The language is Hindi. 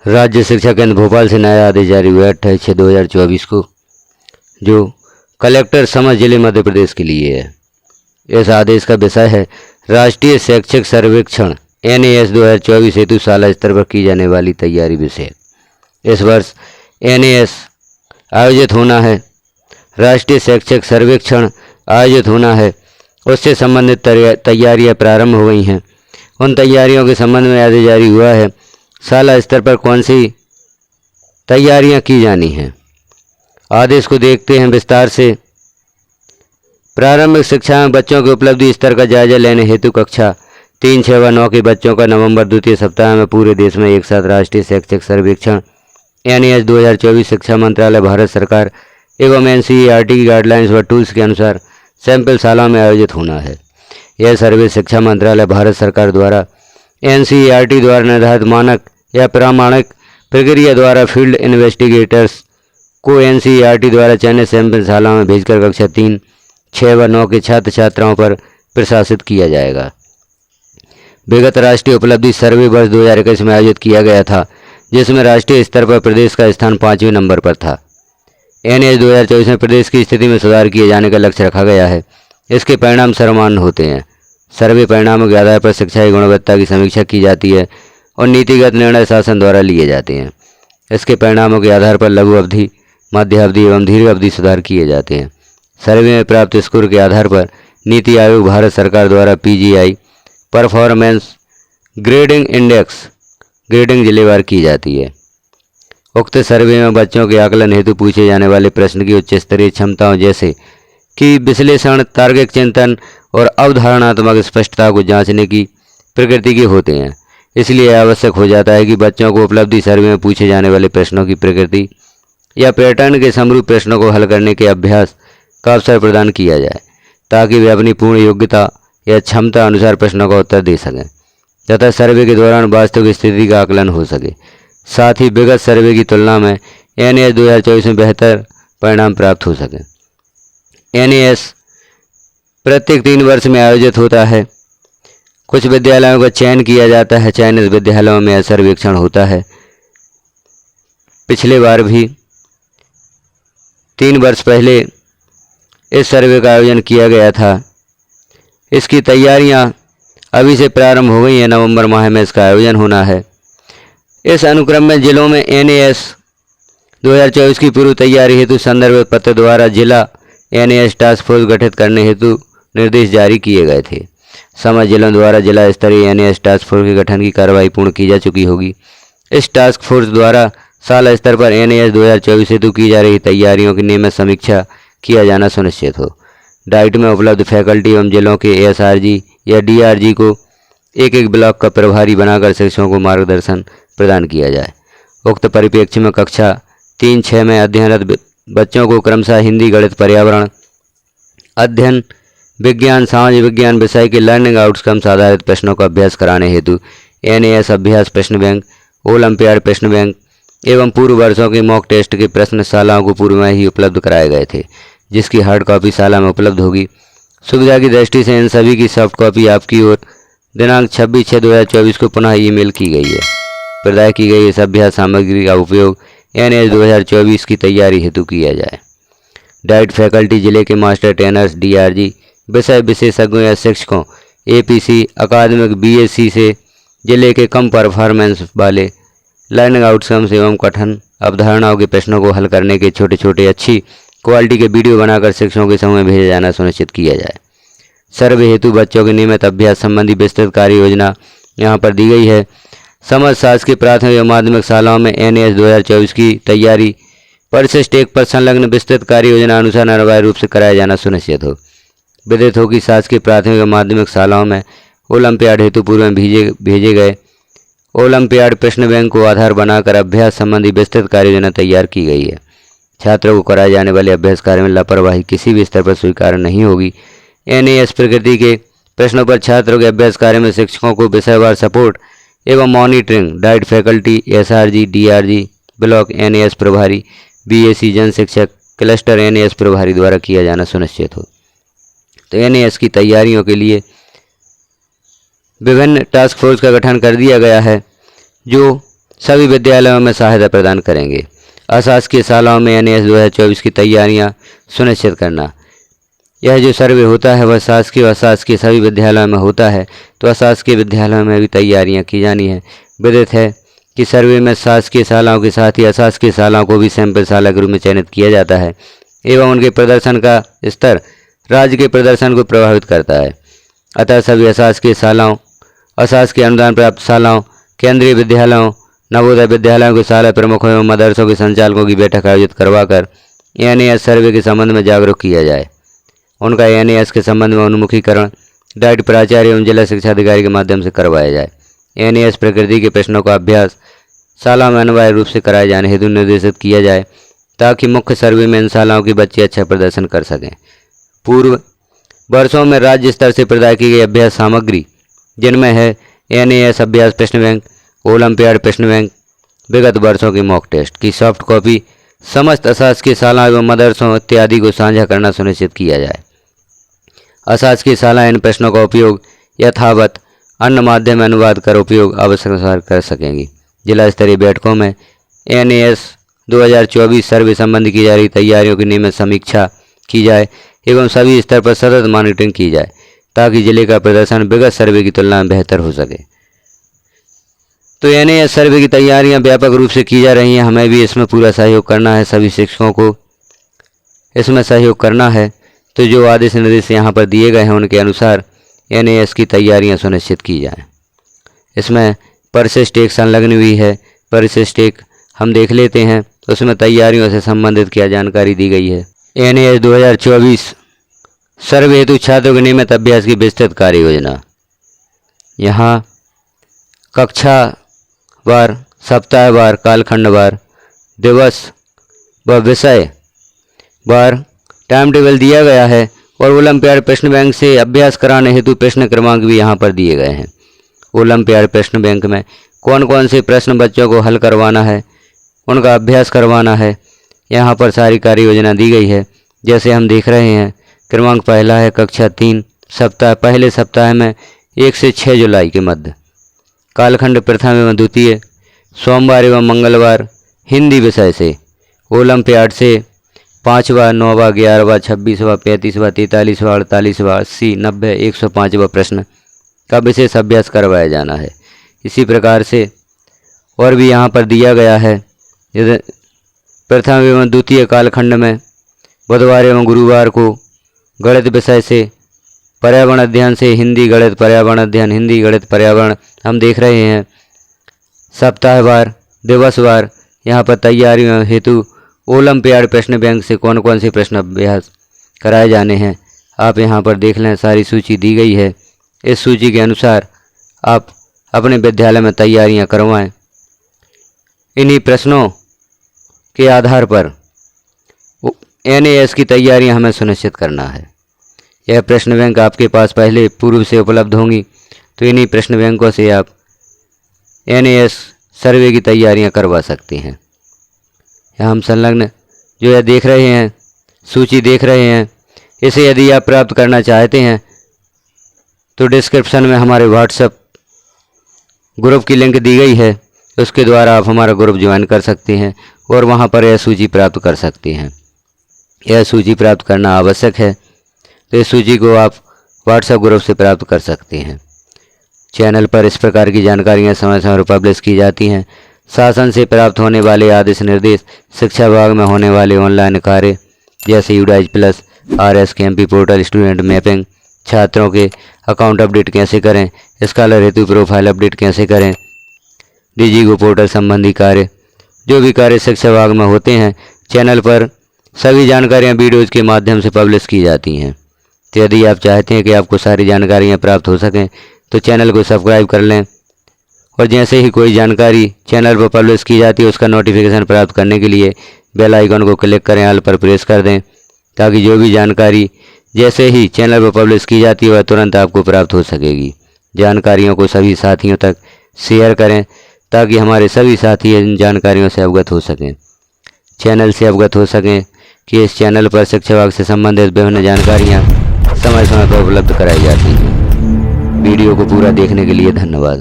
राज्य शिक्षा केंद्र भोपाल से नया आदेश जारी हुआ है 28/6/2024 को, जो कलेक्टर समस्त जिले मध्य प्रदेश के लिए है। इस आदेश का विषय है राष्ट्रीय शैक्षिक सर्वेक्षण NAS 2024 हेतु शाला स्तर पर की जाने वाली तैयारी विषय। इस वर्ष NAS आयोजित होना है, राष्ट्रीय शैक्षिक सर्वेक्षण आयोजित होना है, उससे संबंधित तैयारियां प्रारंभ हो गई हैं। उन तैयारियों के संबंध में आदेश जारी हुआ है। शाला स्तर पर कौन सी तैयारियां की जानी हैं, आदेश को देखते हैं विस्तार से। प्रारंभिक शिक्षा में बच्चों के उपलब्धि स्तर का जायजा लेने हेतु कक्षा 3, 6 व 9 के बच्चों का नवंबर द्वितीय सप्ताह में पूरे देश में एक साथ राष्ट्रीय शैक्षिक सर्वेक्षण NAS 2024 शिक्षा मंत्रालय, भारत सरकार एवं NCERT की गाइडलाइंस व टूल्स के अनुसार सैंपल शाला में आयोजित होना है। यह सर्वे शिक्षा मंत्रालय, भारत सरकार द्वारा NCERT द्वारा निर्धारित मानक या प्रामाणिक प्रक्रिया द्वारा फील्ड इन्वेस्टिगेटर्स को NCERT द्वारा चयनित सैंपल शाला में भेजकर कक्षा 3, 6 व 9 के छात्र छात्राओं पर प्रशासित किया जाएगा। विगत राष्ट्रीय उपलब्धि सर्वे वर्ष 2021 में आयोजित किया गया था, जिसमें राष्ट्रीय स्तर पर प्रदेश का स्थान 5वें नंबर पर था। NAS 2024 में प्रदेश की स्थिति में सुधार किए जाने का लक्ष्य रखा गया है। इसके परिणाम सर्वमान्य होते हैं। सर्वे परिणामों के आधार पर शिक्षा की गुणवत्ता की समीक्षा की जाती है और नीतिगत निर्णय शासन द्वारा लिए जाते हैं। इसके परिणामों के आधार पर लघु अवधि, मध्य अवधि एवं दीर्घ अवधि सुधार किए जाते हैं। सर्वे में प्राप्त स्कोर के आधार पर नीति आयोग, भारत सरकार द्वारा PGI performance grading index grading जिलेवार की जाती है। उक्त सर्वे में बच्चों के आकलन हेतु पूछे जाने वाले प्रश्न की उच्च स्तरीय क्षमताओं जैसे कि विश्लेषण, तार्किक चिंतन और अवधारणात्मक स्पष्टता को जांचने की प्रकृति के होते हैं। इसलिए आवश्यक हो जाता है कि बच्चों को उपलब्धि सर्वे में पूछे जाने वाले प्रश्नों की प्रकृति या पैटर्न के समरूप प्रश्नों को हल करने के अभ्यास का अवसर प्रदान किया जाए, ताकि वे अपनी पूर्ण योग्यता या क्षमता अनुसार प्रश्नों का उत्तर दे सकें तथा सर्वे के दौरान वास्तविक स्थिति का आकलन हो सके। साथ ही विगत सर्वे की तुलना में NAS 2024 में बेहतर परिणाम प्राप्त हो सके। NAS प्रत्येक 3 वर्ष में आयोजित होता है। कुछ विद्यालयों का चयन किया जाता है। चयनित विद्यालयों में यह सर्वेक्षण होता है। पिछले बार भी 3 वर्ष पहले इस सर्वे का आयोजन किया गया था। इसकी तैयारियां अभी से प्रारंभ हो गई हैं। नवंबर माह में इसका आयोजन होना है। इस अनुक्रम में जिलों में NAS 2024 की पूर्व तैयारी हेतु संदर्भ पत्र द्वारा जिला NAS टास्क फोर्स गठित करने हेतु निर्देश जारी किए गए थे। समस्त जिलों द्वारा जिला स्तरीय NAS टास्क फोर्स के गठन की कार्रवाई पूर्ण की जा चुकी होगी। इस टास्क फोर्स द्वारा शाला स्तर पर NAS 2024 हेतु की जा रही तैयारियों की नियमित समीक्षा किया जाना सुनिश्चित हो। डाइट में उपलब्ध फैकल्टी एवं जिलों के ASRG या DRG को एक ब्लॉक का प्रभारी बनाकर शिक्षकों को मार्गदर्शन प्रदान किया जाए। उक्त परिप्रेक्ष्य में कक्षा 3, 6 में अध्ययनरत बच्चों को क्रमशः हिंदी, गणित, पर्यावरण अध्ययन, विज्ञान, सामाजिक विज्ञान विषय के लर्निंग आउटकम्स आधारित प्रश्नों का अभ्यास कराने हेतु NAS अभ्यास प्रश्न बैंक, ओलंपियाड प्रश्न बैंक एवं पूर्व वर्षों के मॉक टेस्ट के प्रश्न शालाओं को पूर्व में ही उपलब्ध कराए गए थे, जिसकी हार्ड कॉपी शाला में उपलब्ध होगी। सुविधा की दृष्टि से इन सभी की सॉफ्ट कॉपी आपकी ओर दिनांक 26/6/2024 को पुनः ईमेल की गई है। प्रदाय की गई इस अभ्यास सामग्री का उपयोग NAS 2024 की तैयारी हेतु किया जाए। डाइट फैकल्टी जिले के मास्टर ट्रेनर्स, DRG, विषय विशेषज्ञों या शिक्षकों, APC, अकादमिक BSc से जिले के कम परफॉर्मेंस वाले लर्निंग आउटकम्स एवं कठिन अवधारणाओं के प्रश्नों को हल करने के छोटे छोटे अच्छी क्वालिटी के वीडियो बनाकर शिक्षकों के समूह में भेजा जाना सुनिश्चित किया जाए। सर्वे हेतु बच्चों के नियमित अभ्यास संबंधी विस्तृत कार्य योजना यहाँ पर दी गई है। समस्त शासकीय प्राथमिक एवं माध्यमिक शालाओं में NAS 2024 की तैयारी परिशिष्ट 1 पर संलग्न विस्तृत कार्य योजना अनुसार अनिवार्य रूप से कराया जाना सुनिश्चित हो। विदित हो कि शासकीय प्राथमिक एवं माध्यमिक शालाओं में ओलंपियाड हेतु पूर्व में भेजे गए ओलंपियाड प्रश्न बैंक को आधार बनाकर अभ्यास संबंधी विस्तृत कार्य योजना तैयार की गई है। छात्रों को कराए जाने वाले अभ्यास कार्य में लापरवाही किसी भी स्तर पर स्वीकार नहीं होगी। NAS प्रकृति के प्रश्नों पर छात्रों के अभ्यास कार्य में शिक्षकों को विषयवार सपोर्ट एवं monitoring diet faculty, SRG, DRG, block NAS प्रभारी, BSc जन शिक्षक, क्लस्टर NAS प्रभारी द्वारा किया जाना सुनिश्चित हो। तो NAS की तैयारियों के लिए विभिन्न टास्क फोर्स का गठन कर दिया गया है, जो सभी विद्यालयों में सहायता प्रदान करेंगे। अशासकीय शालाओं में NAS 2024 की तैयारियां सुनिश्चित करना। यह जो सर्वे होता है वह शासकीय और अशासकीय सभी विद्यालयों में होता है, तो अशासकीय विद्यालयों में भी तैयारियां की जानी है। विदित है कि सर्वे में शासकीय शालाओं के साथ ही अशासकीय शालाओं को भी सैंपल शाला के रूप में चयनित किया जाता है एवं उनके प्रदर्शन का स्तर राज्य के प्रदर्शन को प्रभावित करता है। अतः सभी अशासकीय शालाओं, अशासकीय अनुदान प्राप्त शालाओं, केंद्रीय विद्यालयों, नवोदय विद्यालयों के शाला प्रमुखों एवं मदरसों के संचालकों की बैठक आयोजित करवाकर NAS सर्वे के संबंध में जागरूक किया जाए। उनका NAS के संबंध में उन्मुखीकरण डायरेक्ट प्राचार्य एवं जिला शिक्षा अधिकारी के माध्यम से करवाया जाए। NAS प्रकृति के प्रश्नों का अभ्यास शाला में अनिवार्य रूप से कराए जाने हेतु निर्देशित किया जाए, ताकि मुख्य सर्वे में इन शालाओं के बच्चे अच्छा प्रदर्शन कर सकें। पूर्व वर्षों में राज्य स्तर से प्रदान की गई अभ्यास सामग्री, जिनमें है NAS अभ्यास प्रश्न बैंक, ओलंपियाड प्रश्न बैंक, विगत वर्षों के मॉक टेस्ट की सॉफ्ट कॉपी समस्त अशासकीय शालाओं एवं मदरसों इत्यादि को साझा करना सुनिश्चित किया जाए। अशासकीय शालाएं इन प्रश्नों का उपयोग यथावत अन्य माध्यम में अनुवाद कर उपयोग आवश्यक कर सकेंगी। जिला स्तरीय बैठकों में NAS 2024 सर्वे संबंधी की जा रही तैयारियों की नियमित समीक्षा की जाए एवं सभी स्तर पर सतत मॉनिटरिंग की जाए, ताकि जिले का प्रदर्शन विगत सर्वे की तुलना में बेहतर हो सके। तो NAS सर्वे की तैयारियां व्यापक रूप से की जा रही हैं। हमें भी इसमें पूरा सहयोग करना है, सभी शिक्षकों को इसमें सहयोग करना है। तो जो आदेश निर्देश यहाँ पर दिए गए हैं उनके अनुसार NAS की तैयारियां सुनिश्चित की जाएं। इसमें परिशिष्ट एक संलग्न हुई है। परिशिष्ट एक हम देख लेते हैं, उसमें तैयारियों से संबंधित क्या जानकारी दी गई है। NAS 2024 सर्वे हेतु छात्रों के नियमित अभ्यास की विस्तृत कार्य योजना। यहाँ कक्षा वार, सप्ताहवार, कालखंडवार, दिवस व विषय वार टाइम टेबल दिया गया है और ओलंपियाड प्रश्न बैंक से अभ्यास कराने हेतु प्रश्न क्रमांक भी यहाँ पर दिए गए हैं। ओलंपियाड प्रश्न बैंक में कौन कौन से प्रश्न बच्चों को हल करवाना है, उनका अभ्यास करवाना है, यहाँ पर सारी कार्य योजना दी गई है। जैसे हम देख रहे हैं, क्रमांक पहला है कक्षा 3 सप्ताह, पहले सप्ताह में 1 से 6 जुलाई के मध्य। कालखंड प्रथम एवं द्वितीय सोमवार एवं मंगलवार हिंदी विषय से। ओलंपियाड से 5वां, 9वां, 11वां, 26वां, 35वां, 43वां, 48वां, 80, 90, 105वां प्रश्न का विशेष अभ्यास करवाया जाना है। इसी प्रकार से और भी यहाँ पर दिया गया है। प्रथम एवं द्वितीय कालखंड में बुधवार एवं गुरुवार को गणित विषय से, पर्यावरण अध्ययन से हिंदी गणित, पर्यावरण अध्ययन हिंदी गणित पर्यावरण हम देख रहे हैं। सप्ताहवार, दिवसवार यहाँ पर तैयारियों हेतु ओलंपियाड प्रश्न बैंक से कौन कौन से प्रश्न अभ्यास कराए जाने हैं आप यहाँ पर देख लें, सारी सूची दी गई है। इस सूची के अनुसार आप अपने विद्यालय में तैयारियां करवाएं। इन्हीं प्रश्नों के आधार पर NAS की तैयारियां हमें सुनिश्चित करना है। यह प्रश्न बैंक आपके पास पहले पूर्व से उपलब्ध होंगी, तो इन्हीं प्रश्न बैंकों से आप NAS सर्वे की तैयारियां करवा सकते हैं। यहाँ हम संलग्न जो यह देख रहे हैं, सूची देख रहे हैं, इसे यदि आप प्राप्त करना चाहते हैं तो डिस्क्रिप्शन में हमारे व्हाट्सएप ग्रुप की लिंक दी गई है, उसके द्वारा आप हमारा ग्रुप ज्वाइन कर सकते हैं और वहाँ पर यह सूची प्राप्त कर सकते हैं। यह सूची प्राप्त करना आवश्यक है, तो इस सूची को आप व्हाट्सएप ग्रुप से प्राप्त कर सकते हैं। चैनल पर इस प्रकार की जानकारियाँ समय समय पर पब्लिश की जाती हैं। शासन से प्राप्त होने वाले आदेश निर्देश, शिक्षा विभाग में होने वाले ऑनलाइन कार्य जैसे UDAIS plus, RSKMP portal, student mapping, छात्रों के अकाउंट अपडेट कैसे करें, स्कॉलर हेतु प्रोफाइल अपडेट कैसे करें, DigiGo पोर्टल संबंधी कार्य, जो भी कार्य शिक्षा विभाग में होते हैं, चैनल पर सभी जानकारियां वीडियोज़ के माध्यम से पब्लिश की जाती हैं। तो यदि आप चाहते हैं कि आपको सारी जानकारियां प्राप्त हो सकें तो चैनल को सब्सक्राइब कर लें और जैसे ही कोई जानकारी चैनल पर पब्लिश की जाती है उसका नोटिफिकेशन प्राप्त करने के लिए बेल आइकन को क्लिक करें, ऑल पर प्रेस कर दें, ताकि जो भी जानकारी जैसे ही चैनल पर पब्लिश की जाती है वह तुरंत आपको प्राप्त हो सकेगी। जानकारियों को सभी साथियों तक शेयर करें ताकि हमारे सभी साथी इन जानकारियों से अवगत हो सकें, चैनल से अवगत हो सकें कि इस चैनल पर शिक्षा विभाग से संबंधित विभिन्न जानकारियाँ समय समय पर उपलब्ध कराई जाती हैं। वीडियो को पूरा देखने के लिए धन्यवाद।